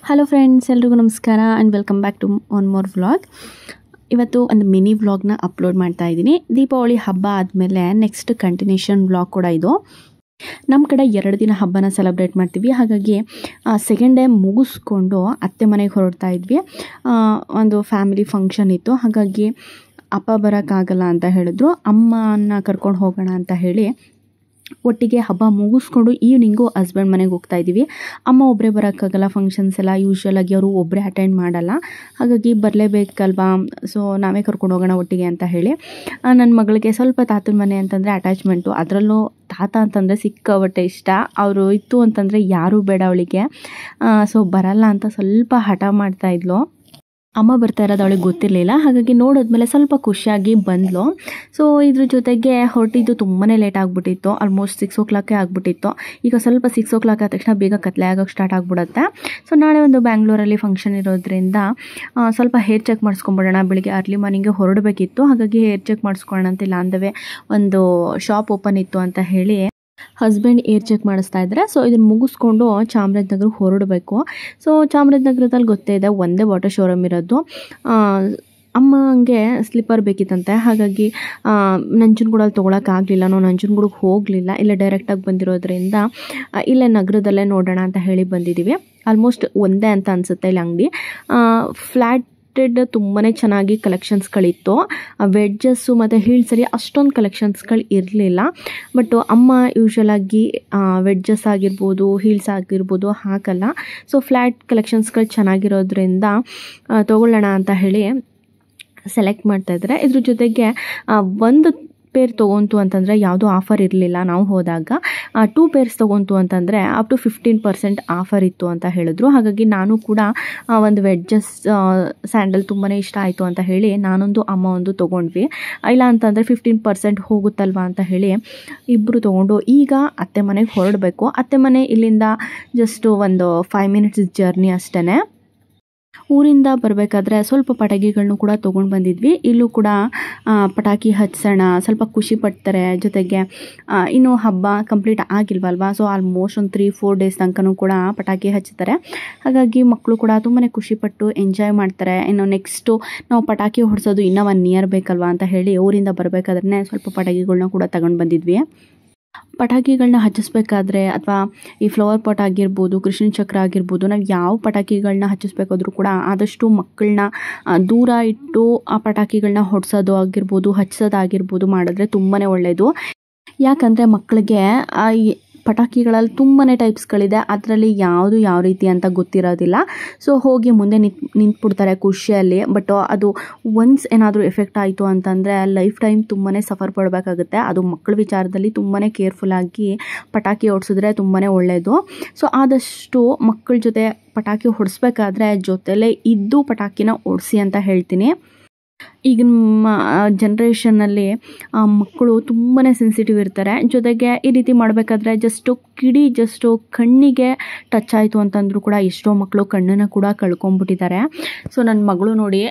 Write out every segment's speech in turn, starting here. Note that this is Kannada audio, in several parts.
ಹಲೋ ಫ್ರೆಂಡ್ಸ್, ಎಲ್ರಿಗೂ ನಮಸ್ಕಾರ and welcome back to one more vlog. ಇವತ್ತು ಒಂದು ಮಿನಿ ವ್ಲಾಗ್ನ ಅಪ್ಲೋಡ್ ಮಾಡ್ತಾ ಇದ್ದೀನಿ. ದೀಪಾವಳಿ ಹಬ್ಬ ಆದಮೇಲೆ ನೆಕ್ಸ್ಟ್ ಕಂಟಿನ್ಯೂಷನ್ ವ್ಲಾಗ್ ಕೂಡ ಇದು. ನಮ್ಮ ಕಡೆ 2 ದಿನ ಹಬ್ಬನ ಸೆಲೆಬ್ರೇಟ್ ಮಾಡ್ತೀವಿ. ಹಾಗಾಗಿ ಸೆಕೆಂಡ್ ಡೇ ಮುಗಿಸ್ಕೊಂಡು ಅತ್ತೆ ಮನೆಗೆ ಹೊರಡ್ತಾ ಇದ್ವಿ. ಒಂದು ಫ್ಯಾಮಿಲಿ ಫಂಕ್ಷನ್ ಇತ್ತು. ಹಾಗಾಗಿ ಅಪ್ಪ ಬರೋಕ್ಕಾಗಲ್ಲ ಅಂತ ಹೇಳಿದ್ರು. ಅಮ್ಮನ ಕರ್ಕೊಂಡು ಹೋಗೋಣ ಅಂತ ಹೇಳಿ ಒಟ್ಟಿಗೆ ಹಬ್ಬ ಮುಗಿಸ್ಕೊಂಡು ಈವ್ನಿಂಗು ಹಸ್ಬೆಂಡ್ ಮನೆಗೆ ಹೋಗ್ತಾ ಇದ್ದೀವಿ. ಅಮ್ಮ ಒಬ್ಬರೇ ಬರೋಕ್ಕಾಗಲ್ಲ, ಫಂಕ್ಷನ್ಸ್ ಎಲ್ಲ ಯೂಶ್ವಲಾಗಿ ಅವರು ಒಬ್ಬರೇ ಅಟೆಂಡ್ ಮಾಡಲ್ಲ. ಹಾಗಾಗಿ ಬರಲೇಬೇಕಲ್ವಾ, ಸೊ ನಾವೇ ಕರ್ಕೊಂಡು ಹೋಗೋಣ ಒಟ್ಟಿಗೆ ಅಂತ ಹೇಳಿ. ನನ್ನ ಮಗಳಿಗೆ ಸ್ವಲ್ಪ ತಾತನ ಮನೆ ಅಂತಂದರೆ ಅಟ್ಯಾಚ್ಮೆಂಟು. ಅದರಲ್ಲೂ ತಾತ ಅಂತಂದರೆ ಸಿಕ್ಕಾಬಟ್ಟೆ ಇಷ್ಟ. ಅವರು ಇತ್ತು ಅಂತಂದರೆ ಯಾರೂ ಬೇಡ ಅವಳಿಗೆ. ಸೊ ಬರಲ್ಲ ಅಂತ ಸ್ವಲ್ಪ ಹಠ ಮಾಡ್ತಾಯಿದ್ಲು. ಅಮ್ಮ ಬರ್ತಾ ಇರೋದು ಅವಳಿಗೆ ಗೊತ್ತಿರಲಿಲ್ಲ. ಹಾಗಾಗಿ ನೋಡಿದ್ಮೇಲೆ ಸ್ವಲ್ಪ ಖುಷಿಯಾಗಿ ಬಂದಳು. ಸೊ ಇದ್ರ ಜೊತೆಗೆ ಹೊರಟಿದ್ದು ತುಂಬಾ ಲೇಟ್ ಆಗಿಬಿಟ್ಟಿತ್ತು. ಆಲ್ಮೋಸ್ಟ್ 6 o'clock ಆಗಿಬಿಟ್ಟಿತ್ತು. ಈಗ ಸ್ವಲ್ಪ 6 o'clock ಆದ ತಕ್ಷಣ ಬೇಗ ಕತ್ಲೆ ಆಗೋಕ್ಕೆ ಸ್ಟಾರ್ಟ್ ಆಗಿಬಿಡುತ್ತೆ. ಸೊ ನಾಳೆ ಒಂದು ಬ್ಯಾಂಗ್ಳೂರಲ್ಲಿ ಫಂಕ್ಷನ್ ಇರೋದ್ರಿಂದ ಸ್ವಲ್ಪ ಹೇರ್ ಚೆಕ್ ಮಾಡಿಸ್ಕೊಂಬಿಡೋಣ. ಬೆಳಿಗ್ಗೆ ಅರ್ಲಿ ಮಾರ್ನಿಂಗ್ಗೆ ಹೊರಡಬೇಕಿತ್ತು. ಹಾಗಾಗಿ ಹೇರ್ ಚೆಕ್ ಮಾಡಿಸ್ಕೊಳ್ಳೋಣ ಅಂತಿಲ್ಲ ಅಂದವೇ ಒಂದು ಶಾಪ್ ಓಪನ್ ಇತ್ತು ಅಂತ ಹೇಳಿ ಹಸ್ಬೆಂಡ್ ಏರ್ ಚೆಕ್ ಮಾಡಿಸ್ತಾ ಇದ್ದಾರೆ. ಸೊ ಇದನ್ನು ಮುಗಿಸ್ಕೊಂಡು ಚಾಮರಾಜನಗರಕ್ಕೆ ಹೊರಡಬೇಕು. ಸೊ ಚಾಮರಾಜನಗರದಲ್ಲಿ ಗೊತ್ತೇ ಇದೆ, ಒಂದೇ ವಾಟರ್ ಶೋರೂಮ್ ಇರೋದು. ಅಮ್ಮಂಗೆ ಸ್ಲಿಪ್ಪರ್ ಬೇಕಿತ್ತಂತೆ. ಹಾಗಾಗಿ ನಂಜನಗೂಡಲ್ಲಿ ತೊಗೊಳಕ್ಕಾಗಲಿಲ್ಲ. ನಾವು ನಂಜನಗೂಡಿಗೆ ಹೋಗಲಿಲ್ಲ, ಇಲ್ಲೇ ಡೈರೆಕ್ಟಾಗಿ ಬಂದಿರೋದ್ರಿಂದ ಇಲ್ಲೇ ನಗರದಲ್ಲೇ ನೋಡೋಣ ಅಂತ ಹೇಳಿ ಬಂದಿದ್ದೀವಿ. ಆಲ್ಮೋಸ್ಟ್ ಒಂದೇ ಅಂತ ಅನಿಸುತ್ತೆ ಇಲ್ಲಿ ಅಂಗಡಿ. ಫ್ಲ್ಯಾಟ್ ತುಂಬಾ ಚೆನ್ನಾಗಿ ಕಲೆಕ್ಷನ್ಸ್ಗಳಿತ್ತು. ವೆಡ್ಜಸ್ಸು ಮತ್ತು ಹೀಲ್ಸಲ್ಲಿ ಅಷ್ಟೊಂದು ಕಲೆಕ್ಷನ್ಸ್ಗಳು ಇರಲಿಲ್ಲ. ಬಟ್ ಅಮ್ಮ ಯೂಶ್ವಲಾಗಿ ವೆಡ್ಜಸ್ ಆಗಿರ್ಬೋದು, ಹೀಲ್ಸ್ ಆಗಿರ್ಬೋದು ಹಾಕಲ್ಲ. ಸೊ ಫ್ಲ್ಯಾಟ್ ಕಲೆಕ್ಷನ್ಸ್ಗಳು ಚೆನ್ನಾಗಿರೋದ್ರಿಂದ ತೊಗೊಳ್ಳೋಣ ಅಂತ ಹೇಳಿ ಸೆಲೆಕ್ಟ್ ಮಾಡ್ತಾಯಿದ್ದಾರೆ. ಇದ್ರ ಜೊತೆಗೆ ಒಂದು ಪೇರ್ ತೊಗೊಂತು ಅಂತಂದರೆ ಯಾವುದೂ ಆಫರ್ ಇರಲಿಲ್ಲ. ನಾವು ಹೋದಾಗ 2 ಪೇರ್ಸ್ ತೊಗೊಂತು ಅಂತಂದರೆ ಅಪ್ ಟು 15% ಆಫರ್ ಇತ್ತು ಅಂತ ಹೇಳಿದ್ರು. ಹಾಗಾಗಿ ನಾನು ಕೂಡ ಒಂದು ವೆಡ್ಜಸ್ ಸ್ಯಾಂಡಲ್ ತುಂಬಾ ಇಷ್ಟ ಆಯಿತು ಅಂತ ಹೇಳಿ ನಾನೊಂದು ಅಮ್ಮ ಒಂದು ತೊಗೊಂಡ್ವಿ. ಇಲ್ಲ ಅಂತಂದರೆ 15% ಹೋಗುತ್ತಲ್ವ ಅಂತ ಹೇಳಿ ಇಬ್ಬರು ತೊಗೊಂಡು ಈಗ ಅತ್ತೆ ಮನೆಗೆ ಹೊರಡಬೇಕು. ಅತ್ತೆ ಮನೆ ಇಲ್ಲಿಂದ ಜಸ್ಟ್ ಒಂದು 5 minutes ಜರ್ನಿ ಅಷ್ಟೇ. ಊರಿಂದ ಬರಬೇಕಾದ್ರೆ ಸ್ವಲ್ಪ ಪಟಾಕಿಗಳನ್ನೂ ಕೂಡ ತೊಗೊಂಡು ಬಂದಿದ್ವಿ. ಇಲ್ಲೂ ಕೂಡ ಪಟಾಕಿ ಹಚ್ಚೋಣ, ಸ್ವಲ್ಪ ಖುಷಿ ಪಡ್ತಾರೆ. ಜೊತೆಗೆ ಇನ್ನೂ ಹಬ್ಬ ಕಂಪ್ಲೀಟ್ ಆಗಿಲ್ವಲ್ವ. ಸೊ ಆಲ್ಮೋಸ್ಟ್ ಒಂದು 3-4 days ತನಕನೂ ಕೂಡ ಪಟಾಕಿ ಹಚ್ತಾರೆ. ಹಾಗಾಗಿ ಮಕ್ಕಳು ಕೂಡ ತುಂಬಾ ಖುಷಿಪಟ್ಟು ಎಂಜಾಯ್ ಮಾಡ್ತಾರೆ. ಇನ್ನು ನೆಕ್ಸ್ಟು ನಾವು ಪಟಾಕಿ ಹೊಡ್ಸೋದು ಇನ್ನೂ 1 year ಬೇಕಲ್ವ ಅಂತ ಹೇಳಿ ಊರಿಂದ ಬರಬೇಕಾದ್ರೆ ಸ್ವಲ್ಪ ಪಟಾಕಿಗಳನ್ನ ಕೂಡ ತಗೊಂಡು ಬಂದಿದ್ವಿ. ಪಟಾಕಿಗಳನ್ನ ಹಚ್ಚಿಸ್ಬೇಕಾದ್ರೆ ಅಥವಾ ಈ ಫ್ಲವರ್ ಪಾಟ್ ಆಗಿರ್ಬೋದು, ಕೃಷ್ಣ ಚಕ್ರ ಆಗಿರ್ಬೋದು, ನಾವು ಯಾವ ಪಟಾಕಿಗಳನ್ನ ಹಚ್ಚಿಸ್ಬೇಕಾದ್ರೂ ಕೂಡ ಆದಷ್ಟು ಮಕ್ಕಳನ್ನ ದೂರ ಇಟ್ಟು ಆ ಪಟಾಕಿಗಳನ್ನ ಹೊಡ್ಸೋದು ಆಗಿರ್ಬೋದು, ಹಚ್ಚೋದಾಗಿರ್ಬೋದು ಮಾಡಿದ್ರೆ ತುಂಬಾ ಒಳ್ಳೆಯದು. ಯಾಕಂದರೆ ಮಕ್ಕಳಿಗೆ ಪಟಾಕಿಗಳಲ್ಲಿ ತುಂಬಾ ಟೈಪ್ಸ್ಗಳಿದೆ. ಅದರಲ್ಲಿ ಯಾವುದು ಯಾವ ರೀತಿ ಅಂತ ಗೊತ್ತಿರೋದಿಲ್ಲ. ಸೊ ಹೋಗಿ ಮುಂದೆ ನಿಂತ್ಬಿಡ್ತಾರೆ ಖುಷಿಯಲ್ಲಿ. ಬಟ್ ಅದು ಒನ್ಸ್ ಏನಾದರೂ ಎಫೆಕ್ಟ್ ಆಯಿತು ಅಂತಂದರೆ ಲೈಫ್ ಟೈಮ್ ತುಂಬಾ ಸಫರ್ ಪಡಬೇಕಾಗುತ್ತೆ. ಅದು ಮಕ್ಕಳ ವಿಚಾರದಲ್ಲಿ ತುಂಬಾ ಕೇರ್ಫುಲ್ಲಾಗಿ ಪಟಾಕಿ ಹೊಡ್ಸಿದ್ರೆ ತುಂಬಾ ಒಳ್ಳೆಯದು. ಸೊ ಆದಷ್ಟು ಮಕ್ಕಳ ಜೊತೆ ಪಟಾಕಿ ಹೊಡಿಸ್ಬೇಕಾದ್ರೆ ಜೊತೆಲೇ ಇದ್ದು ಪಟಾಕಿನ ಹೊಡಿಸಿ ಅಂತ ಹೇಳ್ತೀನಿ. ಈಗಿನ ಜನ್ರೇಷನ್ನಲ್ಲಿ ಮಕ್ಕಳು ತುಂಬಾ ಸೆನ್ಸಿಟಿವ್ ಇರ್ತಾರೆ. ಜೊತೆಗೆ ಈ ರೀತಿ ಮಾಡಬೇಕಾದ್ರೆ ಜಸ್ಟು ಕಣ್ಣಿಗೆ ಟಚ್ ಆಯಿತು ಅಂತಂದರೂ ಕೂಡ ಎಷ್ಟೋ ಮಕ್ಕಳು ಕಣ್ಣನ್ನು ಕೂಡ ಕಳ್ಕೊಂಬಿಟ್ಟಿದ್ದಾರೆ. ಸೊ ನನ್ನ ಮಗಳು ನೋಡಿ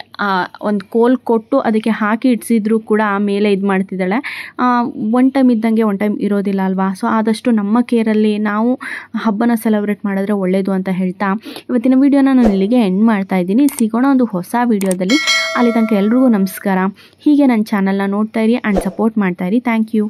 ಒಂದು ಕೋಲ್ ಕೊಟ್ಟು ಅದಕ್ಕೆ ಹಾಕಿ ಇಡ್ಸಿದ್ರು ಕೂಡ ಮೇಲೆ ಇದು ಮಾಡ್ತಿದ್ದಾಳೆ. ಒನ್ ಟೈಮ್ ಇದ್ದಂಗೆ ಒನ್ ಟೈಮ್ ಇರೋದಿಲ್ಲ ಅಲ್ವಾ. ಸೊ ಆದಷ್ಟು ನಮ್ಮ ಕೇರಲ್ಲಿ ನಾವು ಹಬ್ಬನ ಸೆಲೆಬ್ರೇಟ್ ಮಾಡಿದ್ರೆ ಒಳ್ಳೆಯದು ಅಂತ ಹೇಳ್ತಾ ಇವತ್ತಿನ ವಿಡಿಯೋನ ನಾನು ಇಲ್ಲಿಗೆ ಎಂಡ್ ಮಾಡ್ತಾ ಇದ್ದೀನಿ. ಸಿಗೋಣ ಒಂದು ಹೊಸ ವಿಡಿಯೋದಲ್ಲಿ. ಅಲ್ಲಿ ತನಕ ಎಲ್ರಿಗೂ ನಮಸ್ಕಾರ. ಹೀಗೆ ನನ್ನ ಚಾನಲ್ನ ನೋಡ್ತಾ ಇರಿ ಆ್ಯಂಡ್ ಸಪೋರ್ಟ್ ಮಾಡ್ತಾ ಇರಿ. Thank you.